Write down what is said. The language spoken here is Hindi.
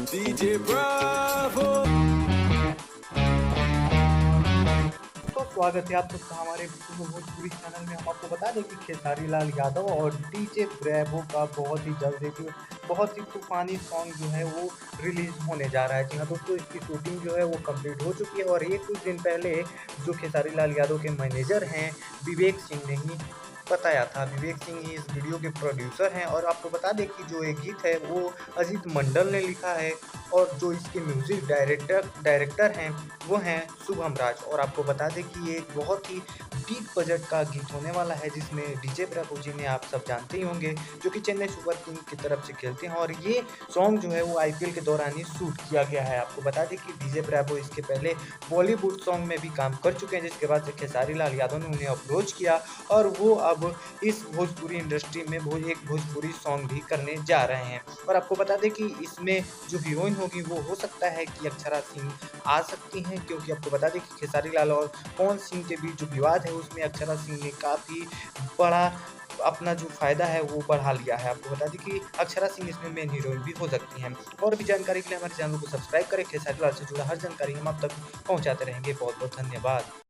DJ Bravo. तो स्वागत है आप सबका हमारे भोजपुरी चैनल में। हम आपको बता दें कि खेसारी लाल यादव और डीजे ब्रेवो का बहुत ही जल्द एक बहुत ही तूफानी सॉन्ग जो है वो रिलीज होने जा रहा है। जी हाँ दोस्तों, इसकी शूटिंग जो है वो कंप्लीट हो चुकी है और ये कुछ दिन पहले जो खेसारी लाल यादव के मैनेजर हैं विवेक सिंह ने ही बताया था। विवेक सिंह ही इस वीडियो के प्रोड्यूसर हैं और आपको बता दें कि जो ये गीत है वो अजीत मंडल ने लिखा है और जो इसके म्यूजिक डायरेक्टर हैं वो हैं शुभम राज। और आपको बता दें कि ये एक बहुत ही डीप बजट का गीत होने वाला है जिसमें डीजे ब्रेवो जी ने आप सब जानते ही होंगे जो कि चेन्नई सुपर किंग की तरफ से खेलते हैं और ये सॉन्ग जो है वो आईपीएल के दौरान ही शूट किया गया है। आपको बता दें कि डीजे ब्रेवो इसके पहले बॉलीवुड सॉन्ग में भी काम कर चुके हैं, जिसके बाद से खेसारी लाल यादव ने उन्हें अप्रोच किया और वो अब इस भोजपुरी इंडस्ट्री में एक भोजपुरी सॉन्ग भी करने जा रहे हैं। और आपको बता दें कि इसमें जो हीरोइन होगी वो हो सकता है कि अक्षरा सिंह आ सकती हैं, क्योंकि आपको बता दें कि खेसारी लाल और पवन सिंह के बीच जो विवाद है उसमें अक्षरा सिंह ने काफ़ी बड़ा अपना जो फ़ायदा है वो बढ़ा लिया है। आपको बता दें कि अक्षरा सिंह इसमें मेन हीरोइन भी हो सकती हैं। और भी जानकारी के लिए हमारे चैनल को सब्सक्राइब करें। खेसारी लाल से जुड़ा हर जानकारी हम आप तक पहुँचाते रहेंगे। बहुत बहुत धन्यवाद।